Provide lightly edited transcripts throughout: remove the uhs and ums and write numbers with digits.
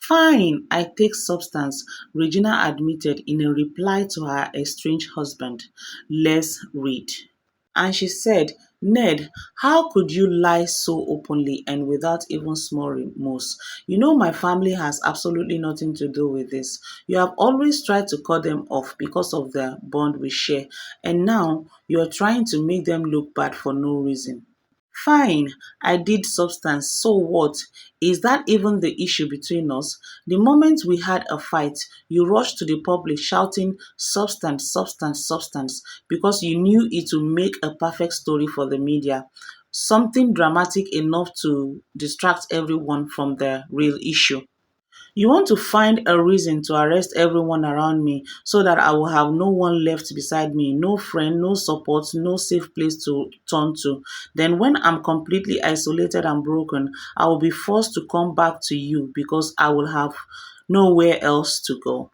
Fine, I take substance, Regina admitted in a reply to her estranged husband. Let's read. And she said, Ned, how could you lie so openly and without even small remorse? You know my family has absolutely nothing to do with this. You have always tried to cut them off because of the bond we share, and now you're trying to make them look bad for no reason. Fine, I did substance, so what? Is that even the issue between us? The moment we had a fight, you rushed to the public shouting substance, substance, substance because you knew it would make a perfect story for the media. Something dramatic enough to distract everyone from the real issue. You want to find a reason to arrest everyone around me so that I will have no one left beside me, no friend, no support, no safe place to turn to. Then, when I'm completely isolated and broken, I will be forced to come back to you because I will have nowhere else to go.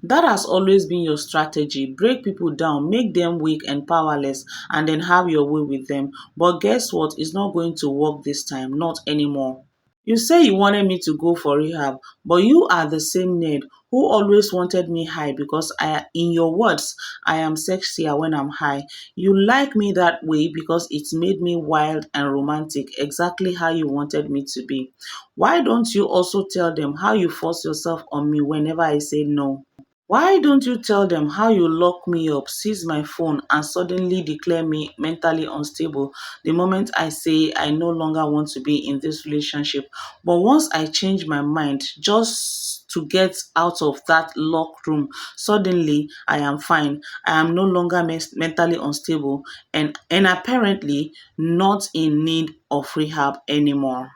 That has always been your strategy. Break people down, make them weak and powerless, and then have your way with them. But guess what? It's not going to work this time, not anymore. You say you wanted me to go for rehab, but you are the same Ned who always wanted me high because in your words, I am sexier when I'm high. You like me that way because it made me wild and romantic, exactly how you wanted me to be. Why don't you also tell them how you force yourself on me whenever I say no? Why don't you tell them how you lock me up, seize my phone, and suddenly declare me mentally unstable the moment I say I no longer want to be in this relationship? But once I change my mind just to get out of that locked room, suddenly I am fine. I am no longer mentally unstable and apparently not in need of rehab anymore.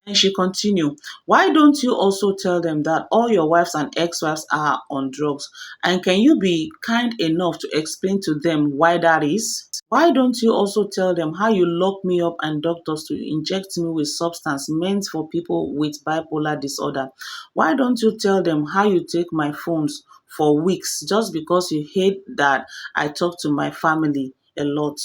And she continued, why don't you also tell them that all your wives and ex-wives are on drugs? And can you be kind enough to explain to them why that is? Why don't you also tell them how you lock me up and doctors to inject me with substance meant for people with bipolar disorder? Why don't you tell them how you take my phones for weeks just because you hate that I talk to my family a lot?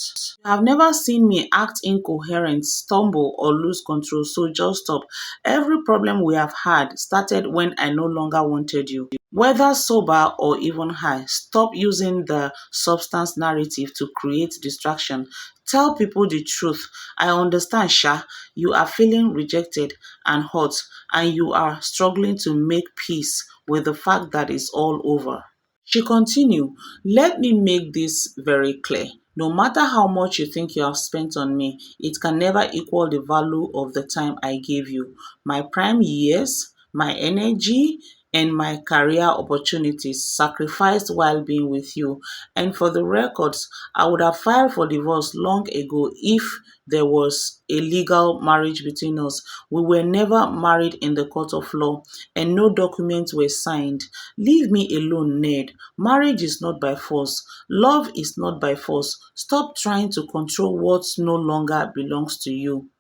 You have never seen me act incoherent, stumble, or lose control, so just stop. Every problem we have had started when I no longer wanted you. Whether sober or even high, stop using the substance narrative to create distraction. Tell people the truth. I understand, Sha. You are feeling rejected and hurt, and you are struggling to make peace with the fact that it's all over. She continued, let me make this very clear. No matter how much you think you have spent on me, it can never equal the value of the time I gave you. My prime years, my energy, and my career opportunities sacrificed while being with you. And for the records, I would have filed for divorce long ago if there was a legal marriage between us. We were never married in the court of law, and no documents were signed. Leave me alone, Ned. Marriage is not by force. Love is not by force. Stop trying to control what no longer belongs to you.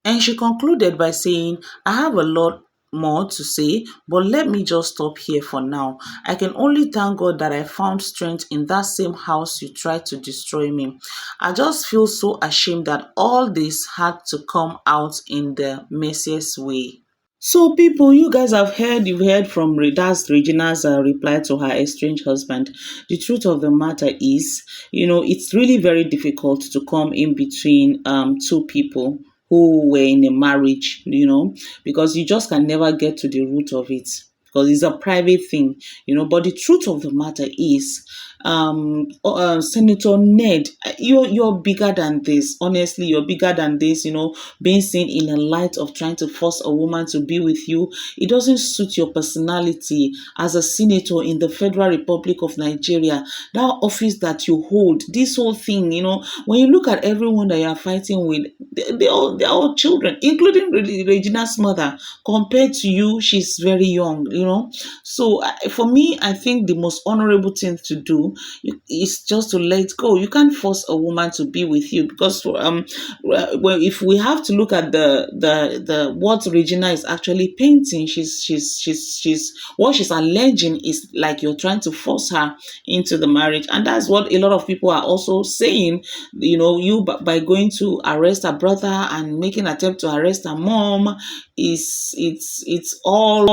And she concluded by saying, I have a lot more to say, but let me just stop here for now. I can only thank God that I found strength in that same house you tried to destroy me. I just feel so ashamed that all this had to come out in the messiest way. So, people, you guys you've heard from that's Regina's reply to her estranged husband. The truth of the matter is, it's really very difficult to come in between two people who were in a marriage, because you just can never get to the root of it because it's a private thing, But the truth of the matter is, Senator Ned, you're bigger than this. Honestly, you're bigger than this. Being seen in a light of trying to force a woman to be with you, it doesn't suit your personality as a senator in the Federal Republic of Nigeria. That office that you hold, this whole thing, when you look at everyone that you are fighting with, they're all children, including Regina's mother. Compared to you, she's very young. So for me, I think the most honorable thing to do is just to let go. You can't force a woman to be with you, because well, if we have to look at the what Regina is actually painting, she's what she's alleging is like you're trying to force her into the marriage. And that's what a lot of people are also saying. You, by going to arrest her brother and making an attempt to arrest her mom, is it's all